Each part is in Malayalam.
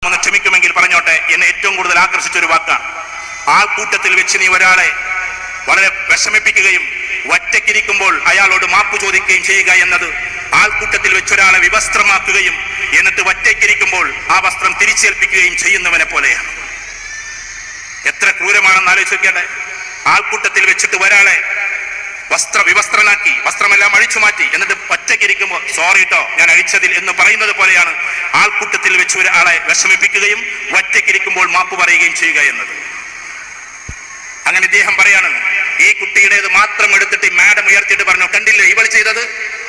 ഒന്ന് ക്ഷമിക്കുമെങ്കിൽ പറഞ്ഞോട്ടെ, എന്നെ ഏറ്റവും കൂടുതൽ ആകർഷിച്ച ഒരു വാക്കാണ്. ആൾക്കൂട്ടത്തിൽ വെച്ച് നീ ഒരാളെ വളരെ വിഷമിപ്പിക്കുകയും ഒറ്റയ്ക്കിരിക്കുമ്പോൾ അയാളോട് മാപ്പ് ചോദിക്കുകയും ചെയ്യുക എന്നത് ആൾക്കൂട്ടത്തിൽ വെച്ചൊരാളെ വിവസ്ത്രമാക്കുകയും എന്നിട്ട് ഒറ്റയ്ക്കിരിക്കുമ്പോൾ ആ വസ്ത്രം തിരിച്ചേൽപ്പിക്കുകയും ചെയ്യുന്നവനെ പോലെയാണ്. എത്ര ക്രൂരമാണെന്ന് ആലോചിക്കേണ്ടേ. ആൾക്കൂട്ടത്തിൽ വെച്ചിട്ട് ഒരാളെ വിവസ്ത്രനാക്കി വസ്ത്രമെല്ലാം അഴിച്ചു മാറ്റി എന്നിട്ട് ഒറ്റയ്ക്കിരിക്കുമ്പോൾ സോറി ട്ടോ ഞാൻ അഴിച്ചതിൽ എന്ന് പറയുന്നത് പോലെയാണ് ആൾക്കൂട്ടത്തിൽ വെച്ച് ഒരാളെ വിഷമിപ്പിക്കുകയും ഒറ്റയ്ക്കിരിക്കുമ്പോൾ മാപ്പ് പറയുകയും ചെയ്യുക എന്നത്. അങ്ങനെ ഇദ്ദേഹം പറയാണ്, ഈ കുട്ടിയുടേത് മാത്രം എടുത്തിട്ട് മാഡം ഉയർത്തിയിട്ട് പറഞ്ഞു, കണ്ടില്ലേ ഇവൾ ചെയ്തത്,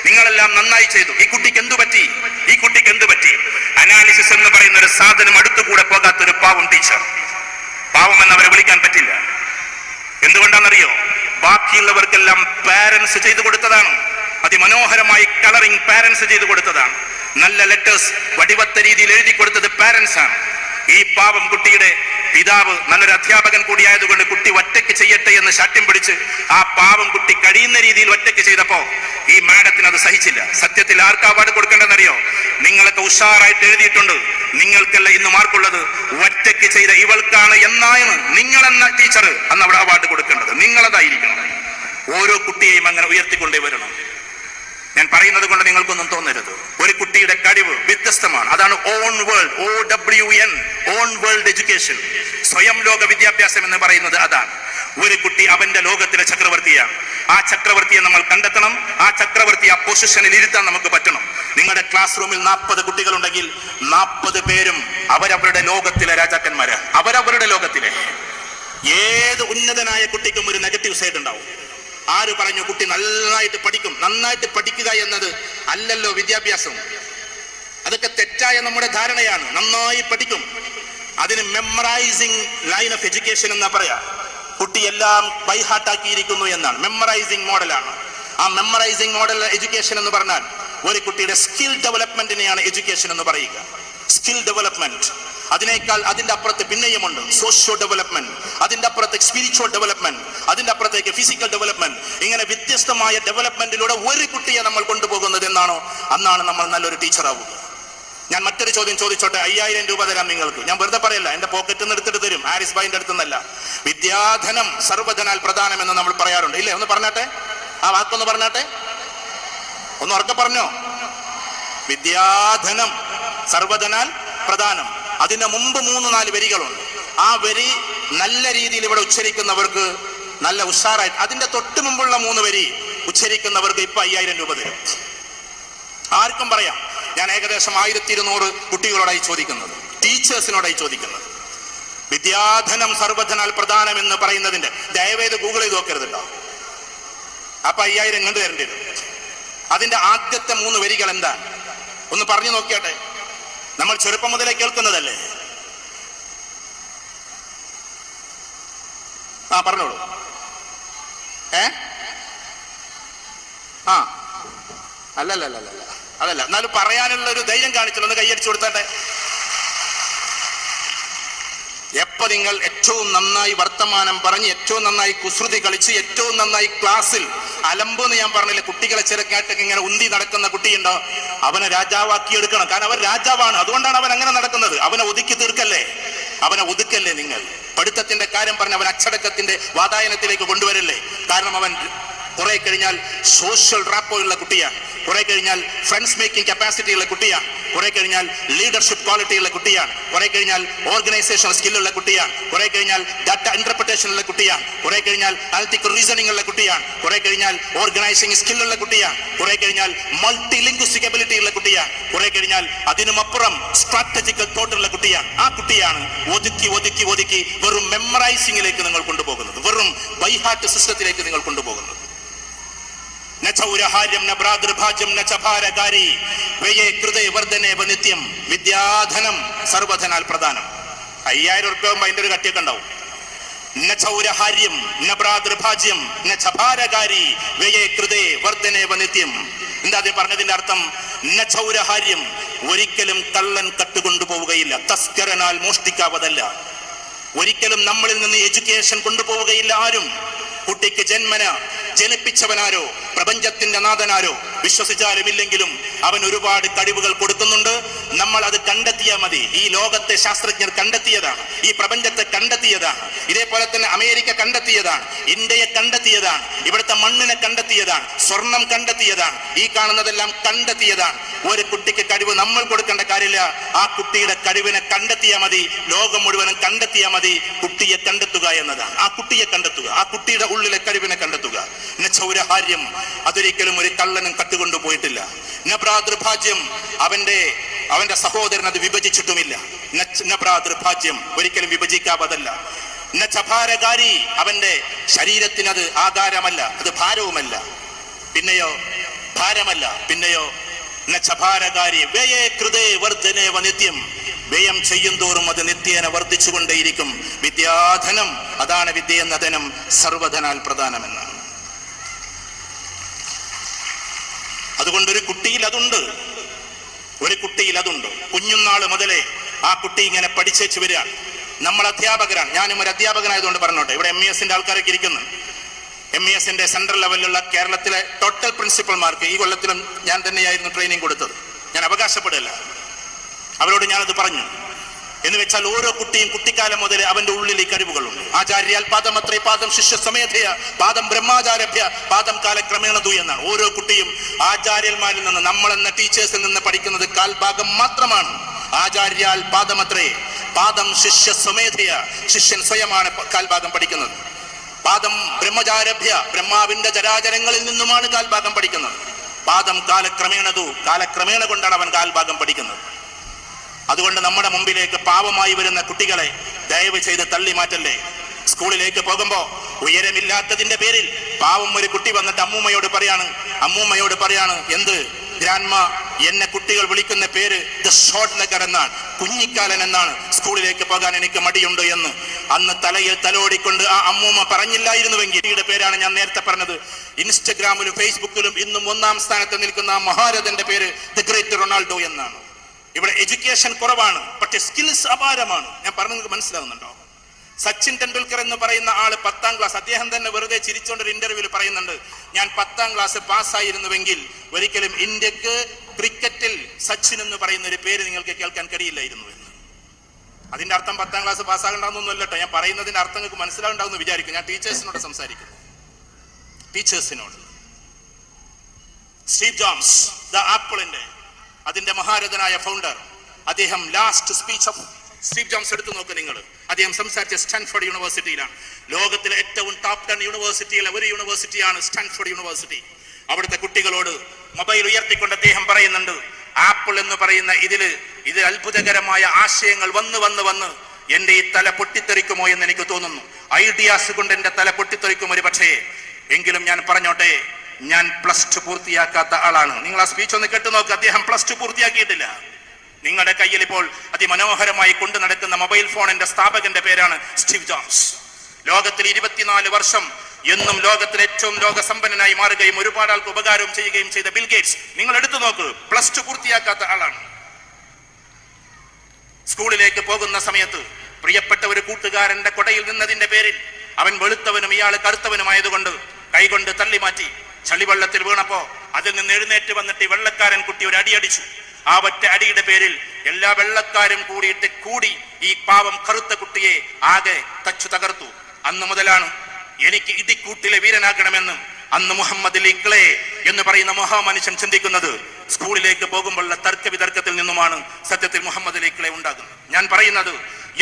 നിങ്ങളെല്ലാം നന്നായി ചെയ്തു, ഈ കുട്ടിക്ക് എന്തു പറ്റി, ഈ കുട്ടിക്ക് എന്തു പറ്റി. അനാലിസിസ് എന്ന് പറയുന്ന ഒരു സാധനം അടുത്തുകൂടെ പോകാത്തൊരു പാവം ടീച്ചർ. പാവം എന്നവരെ വിളിക്കാൻ പറ്റില്ല. എന്തുകൊണ്ടാണെന്നറിയോ? ബാക്കിയുള്ളവർക്കെല്ലാം പാരന്റ്സ് ചെയ്തു കൊടുത്തതാണ്. അതിമനോഹരമായി കളറിംഗ് പാരന്റ്സ് ചെയ്തു കൊടുത്തതാണ്. നല്ല ലെറ്റേഴ്സ് വടിവത്ത രീതിയിൽ എഴുതി കൊടുത്തത് പാരന്റ്സ് ആണ്. ഈ പാവം കുട്ടിയുടെ പിതാവ് നല്ലൊരു അധ്യാപകൻ കൂടിയായതുകൊണ്ട് കുട്ടി ഒറ്റയ്ക്ക് ചെയ്യട്ടെ എന്ന് ശാഠ്യം പിടിച്ച് ആ പാവം കുട്ടി കഴിയുന്ന രീതിയിൽ ഒറ്റയ്ക്ക് ചെയ്തപ്പോ ഈ മാഡത്തിന് അത് സഹിച്ചില്ല. സത്യത്തിൽ ആർക്ക് അവാർഡ് കൊടുക്കേണ്ടതെന്നറിയോ? നിങ്ങളൊക്കെ ഉഷാറായിട്ട് എഴുതിയിട്ടുണ്ട്, നിങ്ങൾക്കല്ല ഇന്ന് മാർക്കുള്ളത്, ഒറ്റയ്ക്ക് ചെയ്ത ഇവൾക്കാണ് എന്നാണ് നിങ്ങളെന്ന ടീച്ചർ അന്ന് അവിടെ അവാർഡ് കൊടുക്കേണ്ടത്. നിങ്ങളതായിരിക്കണം. ഓരോ കുട്ടിയെയും അങ്ങനെ ഉയർത്തിക്കൊണ്ടേ വരണം. ഞാൻ പറയുന്നത് കൊണ്ട് നിങ്ങൾക്കൊന്നും തോന്നരുത്. ഒരു കുട്ടിയുടെ കഴിവ് വ്യത്യസ്തമാണ്. അതാണ് on world, OWN, on world education, സ്വയം ലോക വിദ്യാഭ്യാസം എന്ന് പറയുന്നത് അതാണ്. ഒരു കുട്ടി അവന്റെ ലോകത്തിലെ ചക്രവർത്തിയാണ്. ആ ചക്രവർത്തിയെ നമ്മൾ കണ്ടെത്തണം. ആ ചക്രവർത്തി ആ പൊസിഷനിൽ ഇരുത്താൻ നമുക്ക് പറ്റണം. നിങ്ങളുടെ ക്ലാസ് റൂമിൽ 40 കുട്ടികളുണ്ടെങ്കിൽ 40 പേരും അവരവരുടെ ലോകത്തിലെ രാജാക്കന്മാരാണ്. അവരവരുടെ ലോകത്തിലെ. ഏത് ഉന്നതനായ കുട്ടിക്കും ഒരു നെഗറ്റീവ് സൈഡ് ഉണ്ടാവും. ആര് പറഞ്ഞു കുട്ടി നന്നായിട്ട് പഠിക്കും? നന്നായിട്ട് പഠിക്കുക എന്നത് അല്ലല്ലോ വിദ്യാഭ്യാസം. അതൊക്കെ തെറ്റായ നമ്മുടെ ധാരണയാണ്. നന്നായി പഠിക്കും, അതിന് മെമ്മറൈസിങ് ലൈൻ ഓഫ് എഡ്യൂക്കേഷൻ എന്നാ പറയാ. കുട്ടി എല്ലാം ബൈഹാർട്ടാക്കിയിരിക്കുന്നു എന്നാണ്. മെമ്മറൈസിങ് മോഡലാണ്. ആ മെമ്മറൈസിങ് മോഡൽ എഡ്യൂക്കേഷൻ എന്ന് പറഞ്ഞാൽ ഒരു കുട്ടിയുടെ സ്കിൽ ഡെവലപ്മെന്റിനെയാണ് എഡ്യൂക്കേഷൻ എന്ന് പറയുക. Skill development. അതിനേക്കാൾ അതിന്റെ അപ്പുറത്ത് പിന്നെയുമുണ്ട് സോഷ്യോ ഡെവലപ്മെന്റ്, അതിന്റെ അപ്പുറത്ത് സ്പിരിച്വൽ ഡെവലപ്മെന്റ്, അതിന്റെ അപ്പുറത്തേക്ക് ഫിസിക്കൽ ഡെവലപ്മെന്റ്. ഇങ്ങനെ വ്യത്യസ്തമായ ഡെവലപ്മെന്റിലൂടെ ഒരു കുട്ടിയെ നമ്മൾ കൊണ്ടുപോകുന്നത് എന്നാണോ അന്നാണ് നമ്മൾ നല്ലൊരു ടീച്ചർ ആവുക. ഞാൻ മറ്റൊരു ചോദ്യം ചോദിച്ചോട്ടെ. 5000 രൂപ തരാം നിങ്ങൾക്ക്. ഞാൻ വെറുതെ പറയല്ല, എന്റെ പോക്കറ്റിൽ നിന്ന് എടുത്തിട്ട് തരും, ഹാരിസ് ഭായിന്റെ അടുത്തുനിന്നല്ല. വിദ്യാധനം സർവ്വധനാൽ പ്രധാനം എന്ന് നമ്മൾ പറയാറുണ്ട്, ഇല്ലേ? ഒന്ന് പറഞ്ഞാട്ടെ, ആ വാക്കൊന്ന് പറഞ്ഞാട്ടെ, ഒന്ന് ഉറക്കെ പറഞ്ഞോ. വിദ്യാധനം സർവ്വധനാൽ പ്രധാനം. അതിന് മുമ്പ് 3-4 വരികളുണ്ട്. ആ വരി നല്ല രീതിയിൽ ഇവിടെ ഉച്ചരിക്കുന്നവർക്ക് നല്ല ഉഷാറായിട്ട്, അതിന്റെ തൊട്ട് മുമ്പുള്ള 3 വരി ഉച്ചരിക്കുന്നവർക്ക് ഇപ്പൊ 5000 രൂപ തരും. ആർക്കും പറയാം. ഞാൻ ഏകദേശം 1200 കുട്ടികളോടായി ചോദിക്കുന്നത്, ടീച്ചേഴ്സിനോടായി ചോദിക്കുന്നത്. വിദ്യാധനം സർവ്വധനാൽ പ്രധാനം എന്ന് പറയുന്നതിന്റെ ദയവേത് ഗൂഗിൾ ചെയ്ത് നോക്കരുത് കേട്ടോ. അപ്പൊ 5000 ഇങ്ങോട്ട് തരേണ്ടി വരും. അതിന്റെ ആദ്യത്തെ 3 വരികൾ എന്താ ഒന്ന് പറഞ്ഞു നോക്കിയാട്ടെ. നമ്മൾ ചെറുപ്പം മുതലേ കേൾക്കുന്നതല്ലേ. ആ പറഞ്ഞോളൂ. അല്ലല്ല അതല്ല, എന്നാലും പറയാനുള്ള ഒരു ധൈര്യം കാണിച്ചല്ലോ. ഒന്ന് കൈയടിച്ചു കൊടുത്താട്ടെ. എപ്പോ നിങ്ങൾ ഏറ്റവും നന്നായി വർത്തമാനം പറഞ്ഞ്, ഏറ്റവും നന്നായി കുസൃതി കളിച്ച്, ഏറ്റവും നന്നായി ക്ലാസ്സിൽ അലമ്പെന്ന് ഞാൻ പറഞ്ഞില്ലേ, കുട്ടികളെ ചെറുക്കായിട്ടൊക്കെ ഇങ്ങനെ ഉന്തി നടക്കുന്ന കുട്ടിയുണ്ടോ, അവനെ രാജാവാക്കി എടുക്കണം. കാരണം അവൻ രാജാവാണ്, അതുകൊണ്ടാണ് അവൻ അങ്ങനെ നടക്കുന്നത്. അവനെ ഒതുക്കി തീർക്കല്ലേ, അവനെ ഒതുക്കല്ലേ നിങ്ങൾ. പഠിത്തത്തിന്റെ കാര്യം പറഞ്ഞ് അവൻ അച്ചടക്കത്തിന്റെ വാതായനത്തിലേക്ക് കൊണ്ടുവരല്ലേ. കാരണം അവൻ കുറെ കഴിഞ്ഞാൽ സോഷ്യൽ റാപ്പോ ഉള്ള കുട്ടിയാണ്, കുറെ കഴിഞ്ഞാൽ ഫ്രണ്ട്സ് മേക്കിംഗ് കപ്പാസിറ്റി ഉള്ള കുട്ടിയാണ്, കുറെ കഴിഞ്ഞാൽ ലീഡർഷിപ്പ് ക്വാളിറ്റി ഉള്ള കുട്ടിയാണ്, കുറെ കഴിഞ്ഞാൽ ഓർഗനൈസേഷൻ സ്കില്ലുള്ള കുട്ടിയാണ്, കുറെ കഴിഞ്ഞാൽ ഡാറ്റ ഇന്റർപ്രിട്ടേഷൻ ഉള്ള കുട്ടിയാണ്, കുറെ കഴിഞ്ഞാൽ അനലിറ്റിക്കൽ റീസണിംഗ് ഉള്ള കുട്ടിയാണ്, കുറെ കഴിഞ്ഞാൽ ഓർഗനൈസിംഗ് സ്കില്ലുള്ള കുട്ടിയാണ്, കുറെ കഴിഞ്ഞാൽ മൾട്ടി ലിംഗ്വിസ്റ്റിക് എബിലിറ്റി ഉള്ള കുട്ടിയാണ്, കുറെ കഴിഞ്ഞാൽ അതിനുമപ്പുറം സ്ട്രാറ്റജിക്കൽ തോട്ട് ഉള്ള കുട്ടിയാണ്. ആ കുട്ടിയാണ് ഒതുക്കി ഒതുക്കി ഒതുക്കി വെറും മെമ്മറൈസിംഗിലേക്ക് നിങ്ങൾ കൊണ്ടുപോകുന്നത്, വെറും ബൈഹാർട്ട് സിസ്റ്റത്തിലേക്ക് നിങ്ങൾ കൊണ്ടുപോകുന്നത്. വിദ്യാധനം സർവ്വധനാൽ പ്രധാനം. 5000 രൂപ അതിന്റെ ഒരു കട്ടിയൊക്കെ ഉണ്ടാവും. എന്താ അത് പറഞ്ഞതിന്റെ അർത്ഥം? ഒരിക്കലും കള്ളൻ കട്ടുകൊണ്ടുപോവുകയില്ല, തസ്കരനാൽ മോഷ്ടിക്കാവതല്ല. ഒരിക്കലും നമ്മളിൽ നിന്ന് എഡ്യൂക്കേഷൻ കൊണ്ടുപോവുകയില്ല ആരും. കുട്ടിക്ക് ജന്മന ജനിപ്പിച്ചവനാരോ പ്രപഞ്ചത്തിന്റെ നാഥനാരോ വിശ്വസിച്ചാലും ഇല്ലെങ്കിലും അവൻ ഒരുപാട് കഴിവുകൾ കൊടുക്കുന്നുണ്ട്. നമ്മൾ അത് കണ്ടെത്തിയാൽ മതി. ഈ ലോകത്തെ ശാസ്ത്രജ്ഞർ കണ്ടെത്തിയതാണ്, ഈ പ്രപഞ്ചത്തെ കണ്ടെത്തിയതാണ്, ഇതേപോലെ തന്നെ അമേരിക്ക കണ്ടെത്തിയതാണ്, ഇന്ത്യയെ കണ്ടെത്തിയതാണ്, ഇവിടുത്തെ മണ്ണിനെ കണ്ടെത്തിയതാണ്, സ്വർണം കണ്ടെത്തിയതാണ്, ഈ കാണുന്നതെല്ലാം കണ്ടെത്തിയതാണ്. ഒരു കുട്ടിക്ക് കഴിവ് നമ്മൾ കൊടുക്കേണ്ട കാര്യമില്ല, ആ കുട്ടിയുടെ കഴിവിനെ കണ്ടെത്തിയാൽ മതി, ലോകം മുഴുവനും കണ്ടെത്തിയാൽ മതി. കുട്ടിയെ കണ്ടെത്തുക എന്നതാണ്, ആ കുട്ടിയെ കണ്ടെത്തുക, ആ കുട്ടിയുടെ ഉള്ളിലെ കഴിവിനെ കണ്ടെത്തുക. ചൗരഹാര്യം അതൊരിക്കലും ഒരു കള്ളനും കട്ടുകൊണ്ടുപോയിട്ടില്ല. നഭ്രാതൃഭാജ്യം അവന്റെ സഹോദരൻ അത് വിഭജിച്ചിട്ടുമില്ല. നഭ്രാതൃഭാജ്യം ഒരിക്കലും വിഭജിക്കാവതല്ല. ചഭാരകാരി അവന്റെ ശരീരത്തിനത് ആകാരമല്ല, അത് ഭാരവുമല്ല. പിന്നെയോ ഭാരമല്ല, പിന്നെയോ ചഭാരകാരി വ്യയേ കൃതേ വർധനേവ നിത്യം. വ്യയം ചെയ്യും തോറും അത് നിത്യേന വർദ്ധിച്ചുകൊണ്ടേയിരിക്കും. വിദ്യാധനം, അതാണ് വിദ്യ എന്ന ധനം സർവധനാൽ പ്രധാനമെന്നാണ്. അതുകൊണ്ട് ഒരു കുട്ടിയിൽ അതുണ്ട്, ഒരു കുട്ടിയിൽ അതുണ്ട്. കുഞ്ഞുനാള് മുതലേ ആ കുട്ടി ഇങ്ങനെ പഠിച്ചേച്ചു വരിക. നമ്മൾ അധ്യാപകരാണ്, ഞാനും ഒരു അധ്യാപകനായതുകൊണ്ട് പറഞ്ഞോട്ടെ. ഇവിടെ MES ആൾക്കാരൊക്കെ ഇരിക്കുന്നു. MES സെൻട്രൽ ലെവലിലുള്ള കേരളത്തിലെ ടോട്ടൽ പ്രിൻസിപ്പൽമാർക്ക് ഈ കൊല്ലത്തിലും ഞാൻ തന്നെയായിരുന്നു ട്രെയിനിങ് കൊടുത്തത്. ഞാൻ അവകാശപ്പെടില്ല, അവരോട് ഞാനത് പറഞ്ഞു. എന്ന് വെച്ചാൽ ഓരോ കുട്ടിയും കുട്ടിക്കാലം മുതൽ അവന്റെ ഉള്ളിൽ ഈ കഴിവുകളുണ്ട്. ആചാര്യാൽ പാദമത്രേ പാദം ശിഷ്യ സമേധയ പാദം ബ്രഹ്മാചാരഭ്യ പാദം കാലക്രമേണതു എന്നാണ്. ഓരോ കുട്ടിയും ആചാര്യന്മാരിൽ നിന്ന്, നമ്മളെന്ന ടീച്ചേഴ്സിൽ നിന്ന് പഠിക്കുന്നത് കാൽഭാഗം മാത്രമാണ്. ആചാര്യാൽ പാദമത്രേ പാദം ശിഷ്യ സ്വമേധയ, ശിഷ്യൻ സ്വയമാണ് കാൽഭാഗം പഠിക്കുന്നത്. പാദം ബ്രഹ്മചാരഭ്യ, ബ്രഹ്മാവിന്റെ ചരാചരങ്ങളിൽ നിന്നുമാണ് കാൽഭാഗം പഠിക്കുന്നത്. പാദം കാലക്രമേണതു, കാലക്രമേണ കൊണ്ടാണ് അവൻ കാൽഭാഗം പഠിക്കുന്നത്. അതുകൊണ്ട് നമ്മുടെ മുമ്പിലേക്ക് പാവമായി വരുന്ന കുട്ടികളെ ദയവ് ചെയ്ത് തള്ളി മാറ്റല്ലേ. സ്കൂളിലേക്ക് പോകുമ്പോ ഉയരമില്ലാത്തതിന്റെ പേരിൽ പാവം ഒരു കുട്ടി വന്നിട്ട് അമ്മൂമ്മയോട് പറയാണ് എന്ത് ഗ്രാൻഡ്മ, എന്നെ കുട്ടികൾ വിളിക്കുന്ന പേര് ദ ഷോർട്ട് ലെഗർ എന്നാണ്, കുഞ്ഞിക്കാലൻ എന്നാണ്, സ്കൂളിലേക്ക് പോകാൻ എനിക്ക് മടിയുണ്ട് എന്ന്. അന്ന് തലയിൽ തലോടിക്കൊണ്ട് ആ അമ്മൂമ്മ പറഞ്ഞില്ലായിരുന്നുവെങ്കിൽ കുട്ടിയുടെ പേരാണ് ഞാൻ നേരത്തെ പറഞ്ഞത്. ഇൻസ്റ്റഗ്രാമിലും ഫേസ്ബുക്കിലും ഇന്നും 1-ാം സ്ഥാനത്ത് നിൽക്കുന്ന ആ മഹാരഥന്റെ പേര് ദ ഗ്രേറ്റ് റൊണാൾഡോ എന്നാണ്. ഇവിടെ എഡ്യൂക്കേഷൻ കുറവാണ്, പക്ഷെ സ്കിൽസ് അപാരമാണ്. ഞാൻ പറഞ്ഞത് മനസ്സിലാവുന്നുണ്ടോ? സച്ചിൻ ടെണ്ടുൽക്കർ എന്ന് പറയുന്ന ആള് 10-ാം ക്ലാസ്, അദ്ദേഹം തന്നെ വെറുതെ ചിരിച്ചോണ്ടൊരു ഇന്റർവ്യൂവിൽ പറയുന്നുണ്ട്, ഞാൻ 10-ാം ക്ലാസ് പാസ്സായിരുന്നുവെങ്കിൽ ഒരിക്കലും ഇന്ത്യക്ക് ക്രിക്കറ്റിൽ സച്ചിൻ എന്ന് പറയുന്ന ഒരു പേര് നിങ്ങൾക്ക് കേൾക്കാൻ കഴിയില്ലായിരുന്നു എന്ന്. അതിന്റെ അർത്ഥം 10-ാം ക്ലാസ് പാസ്സാകണ്ടെന്നൊന്നുമല്ല കേട്ടോ. ഞാൻ പറയുന്നതിന്റെ അർത്ഥം നിങ്ങൾക്ക് മനസ്സിലാവുണ്ടാവുമെന്ന് വിചാരിക്കും. ഞാൻ ടീച്ചേഴ്സിനോട് സംസാരിക്കുന്നു, ടീച്ചേഴ്സിനോട്. സ്റ്റീവ് ജോബ്സ്, ദ ആപ്പിളിന്റെ അതിന്റെ മഹാരഥനായ ഫൗണ്ടർ, അദ്ദേഹം last speech of Steve jobs എടുത്തു നോക്ക് നിങ്ങൾ. അദ്ദേഹം സംസാരിച്ച സ്റ്റാൻഫോർഡ് യൂണിവേഴ്സിറ്റിയിലാണ്. ലോകത്തിലെ ഏറ്റവും ടോപ്പ് 10 യൂണിവേഴ്സിറ്റിയിലെ ഒരു യൂണിവേഴ്സിറ്റിയാണ് സ്റ്റാൻഫോർഡ് യൂണിവേഴ്സിറ്റി. അവിടുത്തെ കുട്ടികളോട് മൊബൈൽ ഉയർത്തിക്കൊണ്ട് അദ്ദേഹം പറയുന്നുണ്ട്, ആപ്പിൾ എന്ന് പറയുന്ന ഇതിൽ അത്ഭുതകരമായ ആശയങ്ങൾ വന്ന് എന്റെ ഈ തല പൊട്ടിത്തെറിക്കുമോ എന്ന് എനിക്ക് തോന്നുന്നു. ഐഡിയാസ് കൊണ്ട് എന്റെ തല പൊട്ടിത്തെറിക്കും ഒരു പക്ഷേ. എങ്കിലും ഞാൻ പറഞ്ഞോട്ടെ, ഞാൻ +2 പൂർത്തിയാക്കാത്ത ആളാണ്. നിങ്ങൾ ആ സ്പീച്ച് ഒന്ന് കേട്ടു നോക്ക്. അദ്ദേഹം +2 പൂർത്തിയാക്കിയിട്ടില്ല. നിങ്ങളുടെ കയ്യിൽ ഇപ്പോൾ അതിമനോഹരമായി കൊണ്ടു നടക്കുന്ന മൊബൈൽ ഫോണിന്റെ സ്ഥാപകന്റെ പേരാണ് സ്റ്റീവ് ജോബ്സ്. ലോകത്തിൽ 24 വർഷം എന്നും ലോകത്തിലെ ഏറ്റവും ലോകസമ്പന്നനായി മാറുകയും ഒരുപാട് ആൾക്ക് ഉപകാരവും ചെയ്യുകയും ചെയ്ത ബിൽ ഗേറ്റ്സ് നിങ്ങൾ എടുത്തു നോക്ക്, +2 പൂർത്തിയാക്കാത്ത ആളാണ്. സ്കൂളിലേക്ക് പോകുന്ന സമയത്ത് പ്രിയപ്പെട്ട ഒരു കൂട്ടുകാരന്റെ കൊടയിൽ നിന്നതിന്റെ പേരിൽ അവൻ വെളുത്തവനും ഇയാൾ കറുത്തവനുമായതുകൊണ്ട് കൈകൊണ്ട് തള്ളി മാറ്റി. ചളിവെള്ളത്തിൽ വീണപ്പോ അതിൽ നിന്ന് എഴുന്നേറ്റ് വന്നിട്ട് ഈ വെള്ളക്കാരൻ കുട്ടി ഒരു അടിയടിച്ചു. ആ ഒറ്റ അടിയുടെ പേരിൽ എല്ലാ വെള്ളക്കാരും കൂടി ഈ പാവം കറുത്ത കുട്ടിയെ ആകെ തച്ചു തകർത്തു. അന്ന് മുതലാണ് എനിക്ക് ഇടിക്കൂട്ടിലെ വീരനാകണമെന്നും അന്ന് മുഹമ്മദ് അലി ക്ലേ എന്ന് പറയുന്ന മഹാമനുഷ്യൻ ചിന്തിക്കുന്നത് സ്കൂളിലേക്ക് പോകുമ്പോഴുള്ള തർക്ക വിതർക്കത്തിൽ നിന്നുമാണ് സത്യത്തിൽ മുഹമ്മദ് അലി ക്ലേ ഉണ്ടാകുന്നത്. ഞാൻ പറയുന്നത്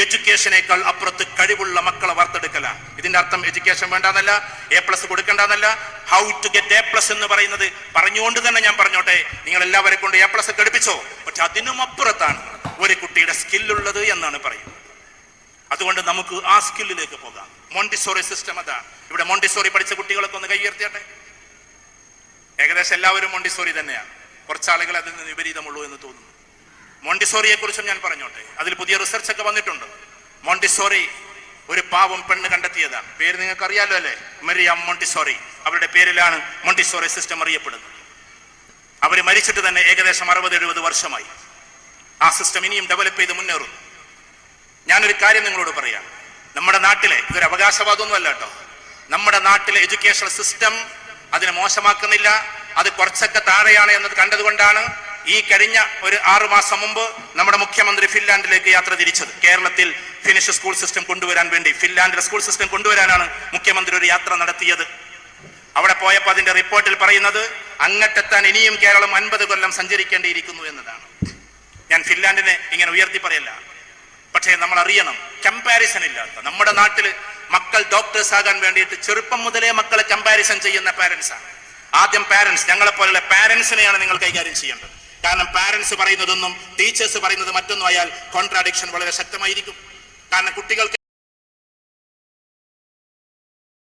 എഡ്യൂക്കേഷനേക്കാൾ അപ്പുറത്ത് കഴിവുള്ള മക്കളെ വാർത്തെടുക്കലാണ്. ഇതിന്റെ അർത്ഥം എഡ്യൂക്കേഷൻ വേണ്ടെന്നല്ല, A+ കൊടുക്കേണ്ടെന്നല്ല. ഹൗ ടു ഗെറ്റ് A+ എന്ന് പറയുന്നത് പറഞ്ഞുകൊണ്ട് തന്നെ ഞാൻ പറഞ്ഞോട്ടെ, നിങ്ങൾ എല്ലാവരെ കൊണ്ട് A+ എടുപ്പിച്ചോ, പക്ഷെ അതിനും അപ്പുറത്താണ് ഒരു കുട്ടിയുടെ സ്കില്ലുള്ളത് എന്നാണ് പറയുന്നത്. അതുകൊണ്ട് നമുക്ക് ആ സ്കില്ലിലേക്ക് പോകാം. മോണ്ടിസോറി സിസ്റ്റം അതാണ്. ഇവിടെ മോണ്ടിസോറി പഠിച്ച കുട്ടികളൊക്കെ ഒന്ന് കൈ ഉയർത്തിയാട്ടെ. ഏകദേശം എല്ലാവരും മോണ്ടിസോറി തന്നെയാണ്. കുറച്ചാളുകൾ അതിൽ നിന്ന് വിപരീതമുള്ളൂ എന്ന് തോന്നുന്നു. മോണ്ടിസോറിയെ കുറിച്ചും ഞാൻ പറഞ്ഞോട്ടെ. അതിൽ പുതിയ റിസർച്ച് ഒക്കെ വന്നിട്ടുണ്ട്. മോണ്ടിസോറി ഒരു പാവം പെണ്ണ് കണ്ടെത്തിയതാണ്. പേര് നിങ്ങൾക്ക് അറിയാലോ അല്ലേ, മരിയാം മോണ്ടിസോറി. അവരുടെ പേരിലാണ് മോണ്ടിസോറി സിസ്റ്റം അറിയപ്പെടുന്നത്. അവർ മരിച്ചിട്ട് തന്നെ ഏകദേശം 60-70 വർഷമായി. ആ സിസ്റ്റം ഇനിയും ഡെവലപ്പ് ചെയ്ത് മുന്നേറുന്നു. ഞാനൊരു കാര്യം നിങ്ങളോട് പറയാം. നമ്മുടെ നാട്ടിലെ, ഇതൊരു അവകാശവാദമൊന്നും അല്ല കേട്ടോ, നമ്മുടെ നാട്ടിലെ എഡ്യൂക്കേഷൻ സിസ്റ്റം അതിനെ മോശമാക്കുന്നില്ല, അത് കുറച്ചൊക്കെ താഴെയാണ് എന്നത് കണ്ടതുകൊണ്ടാണ് ഈ കഴിഞ്ഞ ഒരു 6 മാസം മുമ്പ് നമ്മുടെ മുഖ്യമന്ത്രി ഫിൻലാൻഡിലേക്ക് യാത്ര തിരിച്ചത്. കേരളത്തിൽ ഫിനിഷ് സ്കൂൾ സിസ്റ്റം കൊണ്ടുവരാൻ വേണ്ടി, ഫിൻലാൻഡിലെ സ്കൂൾ സിസ്റ്റം കൊണ്ടുവരാനാണ് മുഖ്യമന്ത്രി ഒരു യാത്ര നടത്തിയത്. അവിടെ പോയപ്പോൾ അതിന്റെ റിപ്പോർട്ടിൽ പറയുന്നത് അങ്ങട്ടെത്താൻ ഇനിയും കേരളം 50 കൊല്ലം സഞ്ചരിക്കേണ്ടിയിരിക്കുന്നു എന്നതാണ്. ഞാൻ ഫിൻലാൻഡിനെ ഇങ്ങനെ ഉയർത്തി പറയല്ല, പക്ഷേ നമ്മൾ അറിയണം, കമ്പാരിസൺ ഇല്ലാത്ത നമ്മുടെ നാട്ടില് മക്കൾ ഡോക്ടേഴ്സ് ആകാൻ വേണ്ടിയിട്ട് ചെറുപ്പം മുതലേ മക്കളെ കമ്പാരിസൺ ചെയ്യുന്ന പാരന്റ്സാണ്. ആദ്യം പാരന്റ്സ്, ഞങ്ങളെ പോലുള്ള പാരന്റ്സിനെയാണ് നിങ്ങൾ കൈകാര്യം ചെയ്യേണ്ടത്. കാരണം പാരന്റ്സ് പറയുന്നതൊന്നും ടീച്ചേഴ്സ് പറയുന്നത് മറ്റൊന്നും ആയാൽ കോൺട്രാഡിക്ഷൻ വളരെ ശക്തമായിരിക്കും. കാരണം കുട്ടികൾക്ക്